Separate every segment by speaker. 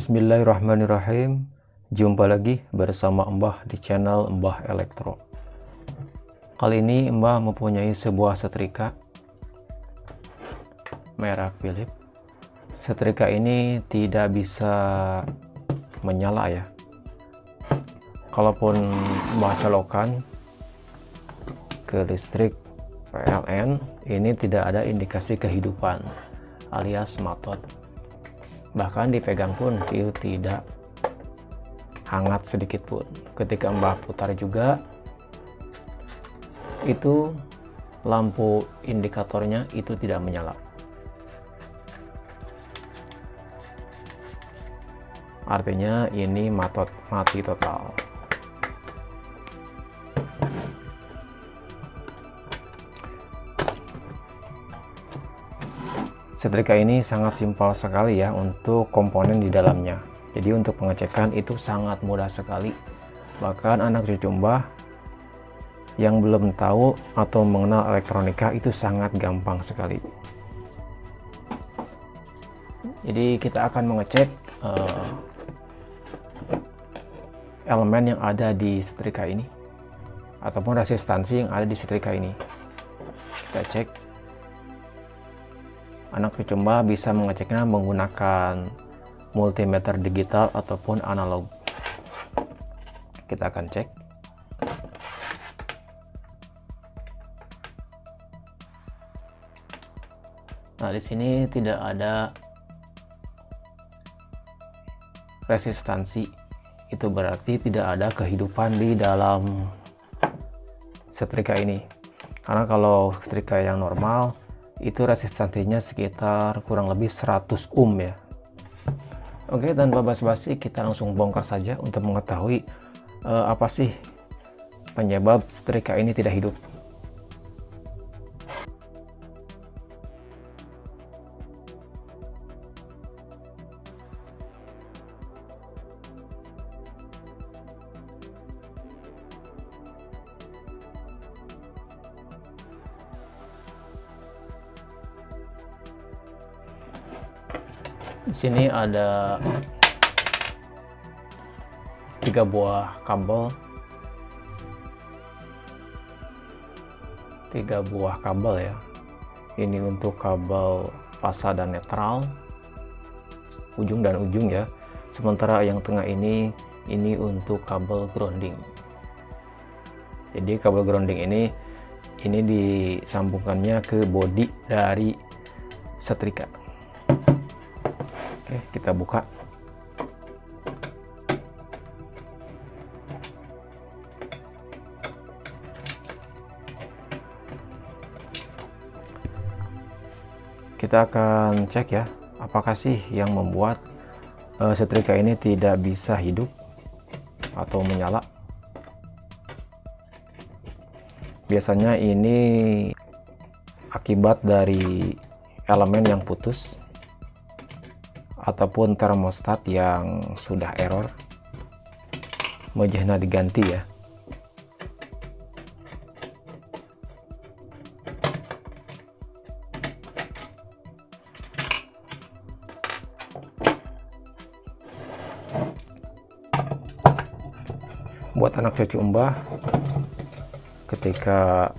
Speaker 1: Bismillahirrahmanirrahim. Jumpa lagi bersama Mbah di channel Mbah Elektro. Kali ini Mbah mempunyai sebuah setrika merek Philips. Setrika ini tidak bisa menyala ya. Kalaupun Mbah colokan ke listrik PLN, ini tidak ada indikasi kehidupan alias matot. Bahkan dipegang pun itu tidak hangat sedikit pun. Ketika Mbah putar juga, itu lampu indikatornya itu tidak menyala. Artinya ini mati total. Setrika ini sangat simpel sekali ya untuk komponen di dalamnya. Jadi untuk pengecekan itu sangat mudah sekali. Bahkan anak cucu Mbah yang belum tahu atau mengenal elektronika itu sangat gampang sekali. Jadi kita akan mengecek elemen yang ada di setrika ini ataupun resistansi yang ada di setrika ini. Kita cek. Anak cucu Mbah bisa mengeceknya menggunakan multimeter digital ataupun analog. Kita akan cek. Nah, di sini tidak ada resistansi. Itu berarti tidak ada kehidupan di dalam setrika ini. Karena kalau setrika yang normal itu resistansinya sekitar kurang lebih 100 ohm ya. Oke, tanpa basa-basi kita langsung bongkar saja untuk mengetahui apa sih penyebab setrika ini tidak hidup. Di sini ada 3 buah kabel. 3 buah kabel ya. Ini untuk kabel fasa dan netral, ujung dan ujung ya. Sementara yang tengah ini untuk kabel grounding. Jadi kabel grounding ini disambungkannya ke bodi dari setrika. Oke, kita buka. Kita akan cek ya, apakah sih yang membuat setrika ini tidak bisa hidup atau menyala. Biasanya ini akibat dari elemen yang putus ataupun termostat yang sudah error, mejehna diganti ya. Buat anak cucu Mbah, ketika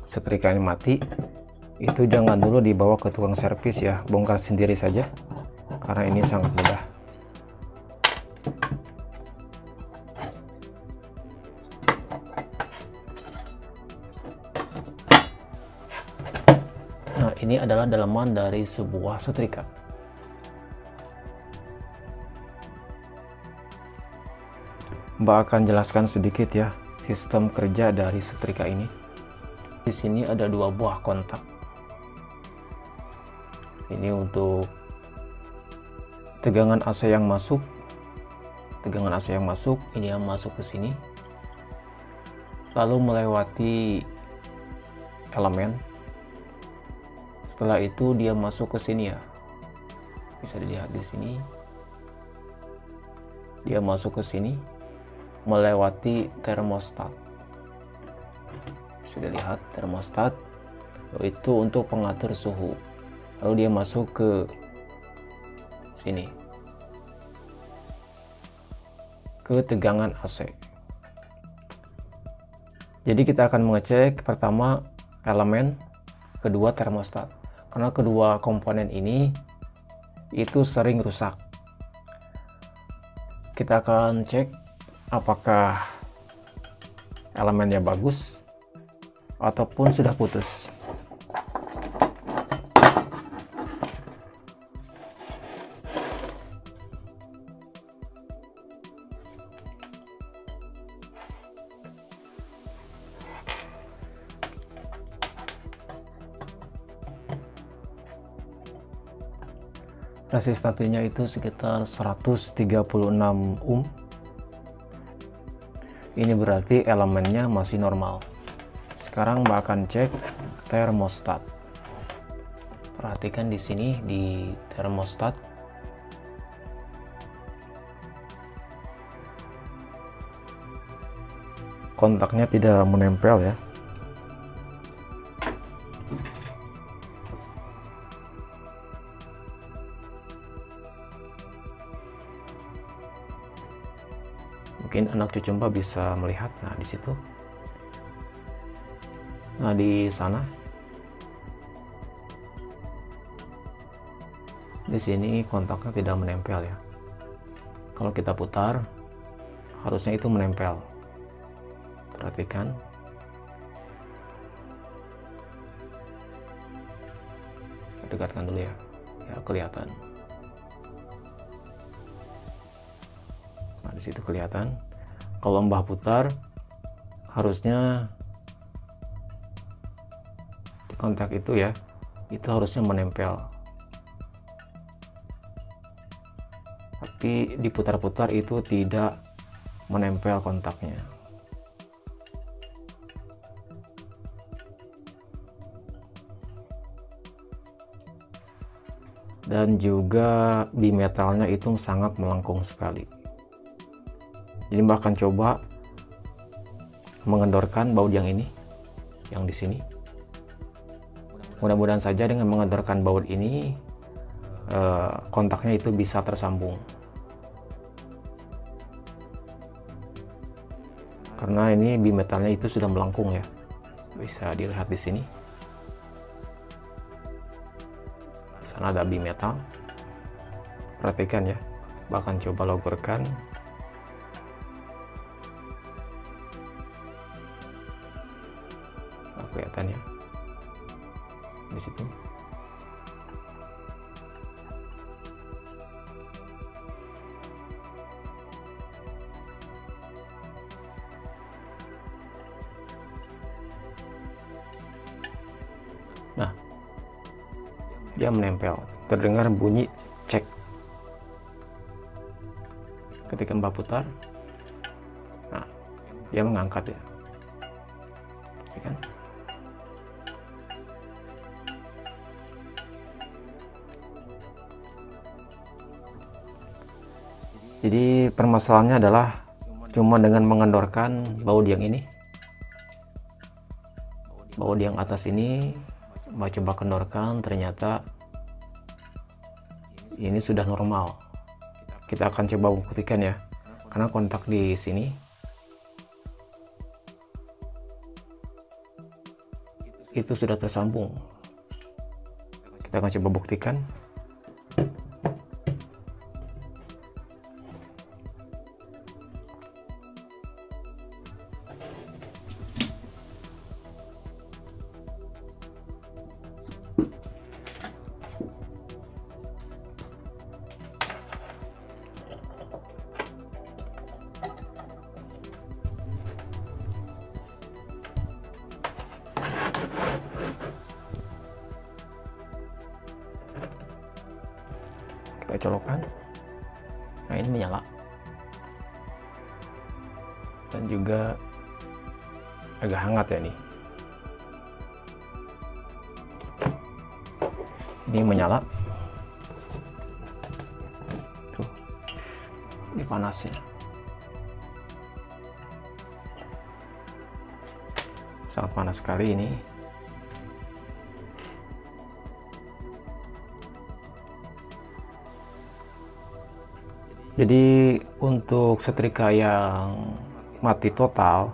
Speaker 1: setrika ini mati, itu jangan dulu dibawa ke tukang servis ya, bongkar sendiri saja. Karena ini sangat mudah. Nah, ini adalah dalaman dari sebuah setrika. Mbak akan jelaskan sedikit ya sistem kerja dari setrika ini. Di sini ada 2 buah kontak. Ini untuk tegangan AC yang masuk. Tegangan AC yang masuk, ini yang masuk ke sini. Lalu melewati elemen. Setelah itu dia masuk ke sini ya. Bisa dilihat di sini. Dia masuk ke sini melewati termostat. Bisa dilihat termostat itu untuk pengatur suhu. Lalu dia masuk ke sini. ketegangan AC. Jadi kita akan mengecek pertama elemen, kedua termostat, karena kedua komponen ini itu sering rusak. Kita akan cek apakah elemennya bagus ataupun sudah putus. Resistansinya itu sekitar 136 ohm. Ini berarti elemennya masih normal. Sekarang Mbak akan cek termostat. Perhatikan di sini di termostat. Kontaknya tidak menempel ya. Mungkin anak cucu Mbak bisa melihat. Nah, di situ. Nah, di sana. Di sini kontaknya tidak menempel ya. Kalau kita putar, harusnya itu menempel. Perhatikan. Dekatkan dulu ya. Ya, kelihatan. Nah, di situ kelihatan. Kalau Mbah putar, harusnya di kontak itu ya, itu harusnya menempel. Tapi diputar-putar itu tidak menempel kontaknya. Dan juga bimetalnya itu sangat melengkung sekali. Jadi Mbak akan coba mengendorkan baut yang ini, yang di sini. Mudah-mudahan saja dengan mengendorkan baut ini kontaknya itu bisa tersambung. Karena ini bimetalnya itu sudah melengkung ya, bisa dilihat di sini. Di sana ada bimetal. Perhatikan ya, bahkan coba logorkan. Kelihatan ya di situ. Nah, dia menempel, terdengar bunyi cek ketika Mbak putar. Nah, dia mengangkat ya, kan? Jadi permasalahannya adalah cuma dengan mengendorkan baut yang ini, baut yang atas ini Mbak coba kendorkan, ternyata ini sudah normal. Kita akan coba buktikan ya, karena kontak di sini itu sudah tersambung. Kita akan coba buktikan. Kita colokkan. Nah, ini menyala. Dan juga agak hangat ya nih. Ini menyala. Tuh. Ini panasnya. Sangat panas sekali ini. Jadi untuk setrika yang mati total,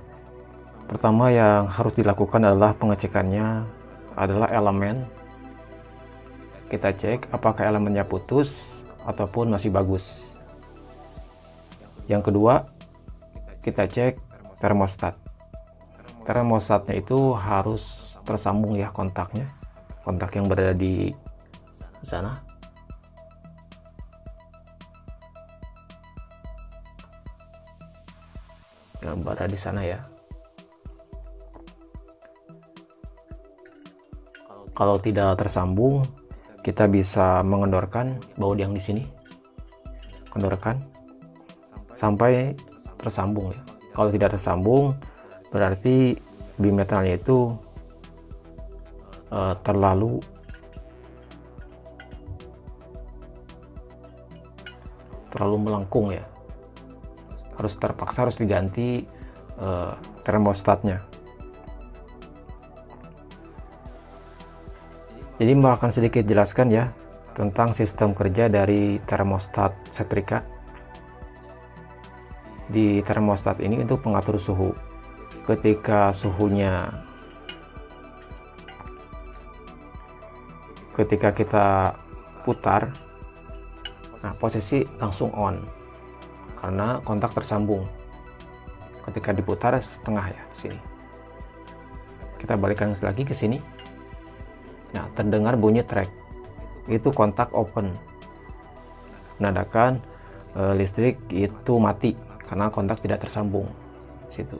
Speaker 1: pertama yang harus dilakukan adalah pengecekannya adalah elemen. Kita cek apakah elemennya putus ataupun masih bagus. Yang kedua, kita cek termostat. Termostatnya itu harus tersambung ya kontaknya, kontak yang berada di sana. Yang berada di sana ya. Kalau tidak tersambung, kita bisa mengendorkan baut yang di sini, kendorkan sampai tersambung ya. Kalau tidak tersambung, berarti bimetalnya itu terlalu melengkung ya. Harus diganti termostatnya. Jadi Mbak akan sedikit jelaskan ya tentang sistem kerja dari termostat setrika. Di termostat ini untuk pengatur suhu. Ketika kita putar, nah posisi langsung on karena kontak tersambung. Ketika diputar setengah ya sini. Kita balikkan lagi ke sini. Nah, terdengar bunyi track. Itu kontak open. Menandakan listrik itu mati karena kontak tidak tersambung. Situ.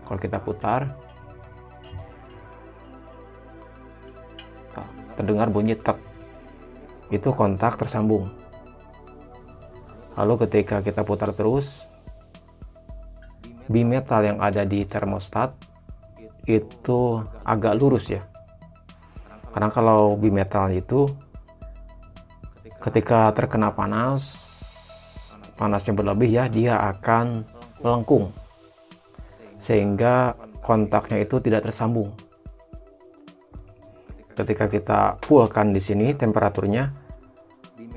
Speaker 1: Kalau kita putar, terdengar bunyi tek. Itu kontak tersambung. Lalu ketika kita putar terus, bimetal yang ada di termostat itu agak lurus ya. Karena kalau bimetal itu ketika terkena panasnya berlebih ya, dia akan melengkung sehingga kontaknya itu tidak tersambung. Ketika kita fullkan di sini temperaturnya,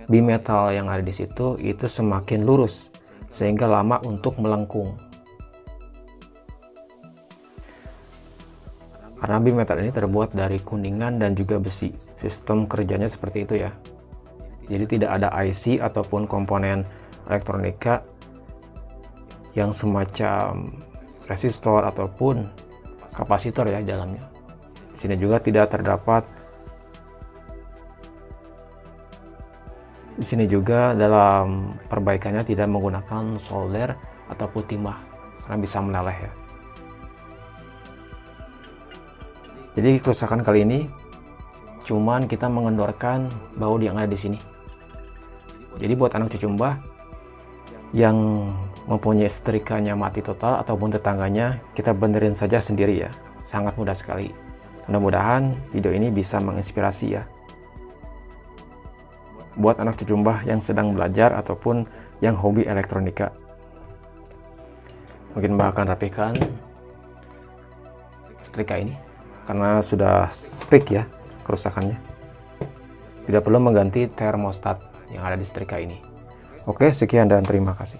Speaker 1: bimetal yang ada di situ itu semakin lurus sehingga lama untuk melengkung. Karena bimetal ini terbuat dari kuningan dan juga besi. Sistem kerjanya seperti itu ya. Jadi tidak ada IC ataupun komponen elektronika yang semacam resistor ataupun kapasitor ya di dalamnya. Di sini juga tidak terdapat. Di sini juga dalam perbaikannya tidak menggunakan solder ataupun timah karena bisa meleleh ya. Jadi kerusakan kali ini cuman kita mengendorkan baut yang ada di sini. Jadi buat anak cucu Mbah yang mempunyai setrikanya mati total ataupun tetangganya, kita benerin saja sendiri ya. Sangat mudah sekali. Mudah-mudahan video ini bisa menginspirasi ya. Buat anak cucu Mbah yang sedang belajar ataupun yang hobi elektronika. Mungkin Mbah akan rapikan setrika ini karena sudah speak ya kerusakannya. Tidak perlu mengganti termostat yang ada di setrika ini. Oke, sekian dan terima kasih.